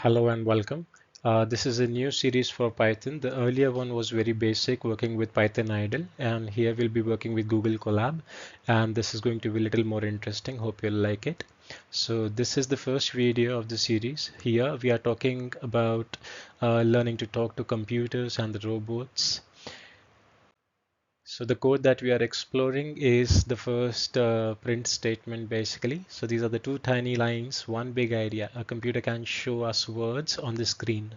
Hello and welcome. This is a new series for Python. The earlier one was very basic, working with Python idle, and here we'll be working with Google Colab, and this is going to be a little more interesting. Hope you'll like it. So this is the first video of the series. Here we are talking about learning to talk to computers and the robots. So the code that we are exploring is the first print statement basically. So these are the two tiny lines, one big idea. A computer can show us words on the screen.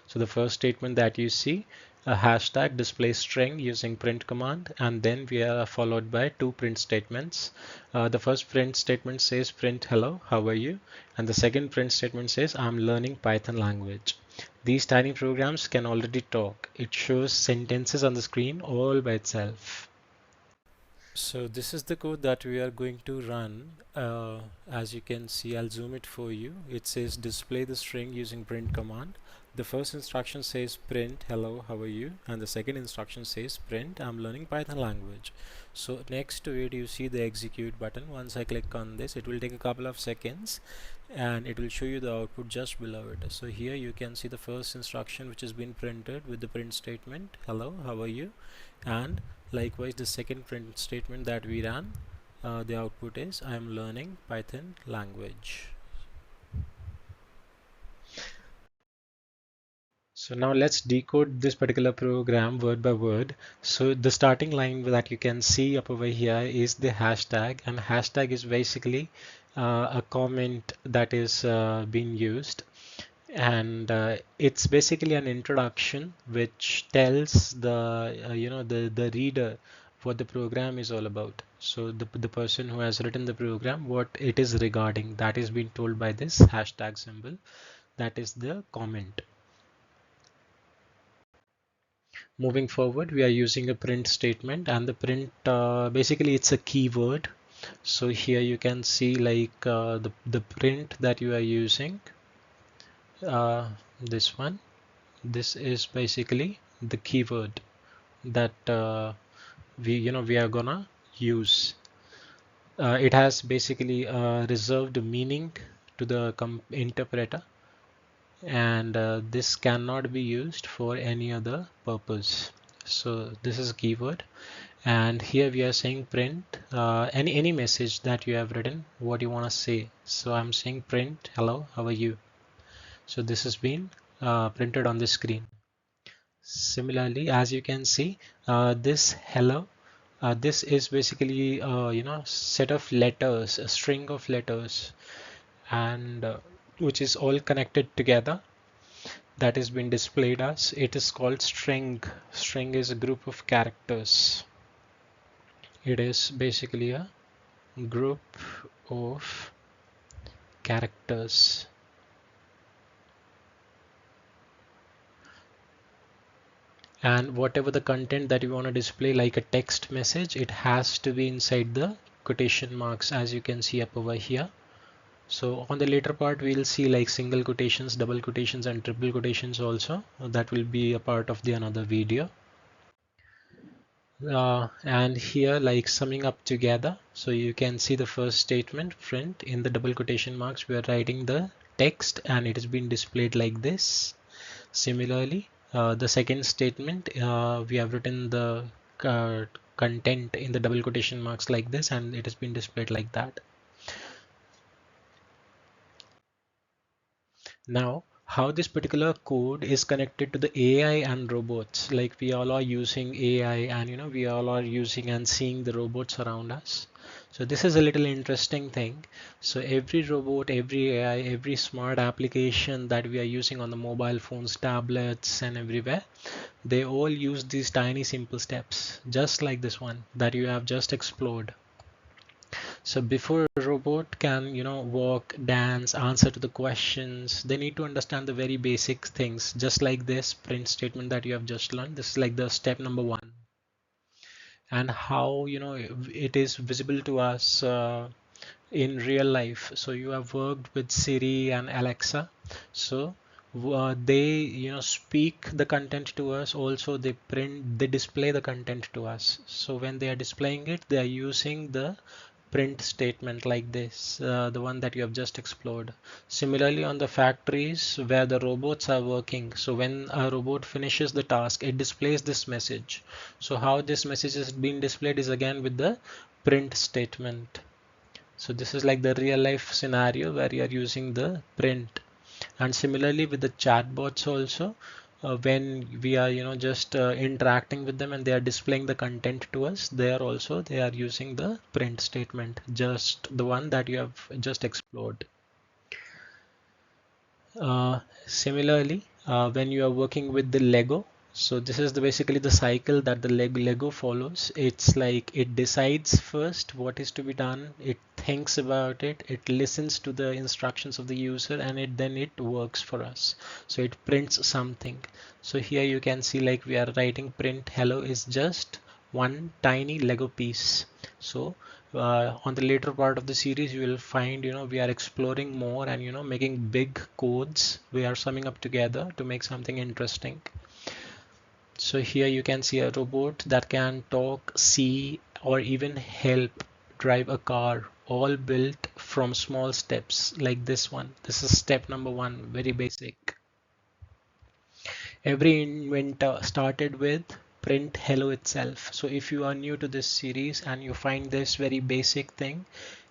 So the first statement that you see, a hashtag display string using print command, and then we are followed by two print statements. The first print statement says print hello, how are you? And the second print statement says I'm learning Python language. These tiny programs can already talk. It shows sentences on the screen all by itself. So this is the code that we are going to run. As you can see, I'll zoom it for you. It says display the string using print command. The first instruction says print hello, how are you? And the second instruction says print I'm learning Python language. So next to it you see the execute button. Once I click on this, it will take a couple of seconds and it will show you the output just below it. So here you can see the first instruction which has been printed with the print statement hello, how are you? And likewise the second print statement that we ran, the output is I am learning Python language. So now let's decode this particular program word by word. So the starting line that you can see up over here is the hashtag, and hashtag is basically a comment that is being used, and it's basically an introduction which tells the the reader what the program is all about. So the person who has written the program, what it is regarding, that is being told by this hashtag symbol. That is the comment. Moving forward, we are using a print statement, and the print basically it's a keyword. So here you can see like the print that you are using, this one. This is basically the keyword that we are gonna use. It has basically a reserved meaning to the interpreter, and this cannot be used for any other purpose. So this is a keyword, and here we are saying print any message that you have written, what you want to say. So I'm saying print hello, how are you? So this has been printed on the screen. Similarly, as you can see, this hello, this is basically set of letters, a string of letters, and which is all connected together. That has been displayed as, it is called string. String is a group of characters. It is basically a group of characters. And whatever the content that you want to display, like a text message, it has to be inside the quotation marks, as you can see up over here. So on the later part we'll see like single quotations, double quotations, and triple quotations also. That will be a part of the another video. And here, like summing up together, so you can see the first statement print, in the double quotation marks we are writing the text and it has been displayed like this. Similarly, the second statement, we have written the content in the double quotation marks like this, and it has been displayed like that. Now, how this particular code is connected to the AI and robots, like we all are using AI, and we all are using and seeing the robots around us. So this is a little interesting thing. So every robot, every AI, every smart application that we are using on the mobile phones, tablets, and everywhere, they all use these tiny simple steps, just like this one that you have just explored. So before a robot can, walk, dance, answer to the questions, they need to understand the very basic things, just like this print statement that you have just learned. This is like the step number one. And how, it is visible to us in real life. So you have worked with Siri and Alexa. So they, speak the content to us. Also, they display the content to us. So when they are displaying it, they are using the print statement like this, the one that you have just explored. Similarly, on the factories where the robots are working, so when a robot finishes the task, it displays this message. So how this message is being displayed is again with the print statement. So this is like the real life scenario where you are using the print. And similarly with the chatbots also, when we are just interacting with them and they are displaying the content to us, they are using the print statement, just the one that you have just explored. Similarly, when you are working with the Lego, so this is basically the cycle that the Lego follows. It's like it decides first what is to be done, it thinks about it, it listens to the instructions of the user, and then it works for us. So it prints something. So here you can see like we are writing print hello is just one tiny Lego piece. So on the later part of the series you will find we are exploring more and making big codes. We are summing up together to make something interesting. So here you can see a robot that can talk, see, or even help drive a car, all built from small steps like this one. This is step number one, very basic. Every inventor started with print hello itself. So if you are new to this series and you find this very basic thing,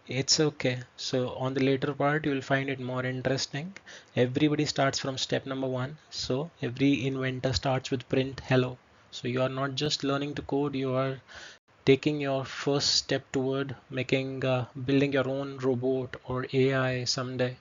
it's okay. So on the later part, you will find it more interesting. Everybody starts from step number one. So every inventor starts with print hello. So you are not just learning to code, you are taking your first step toward making, building your own robot or AI someday.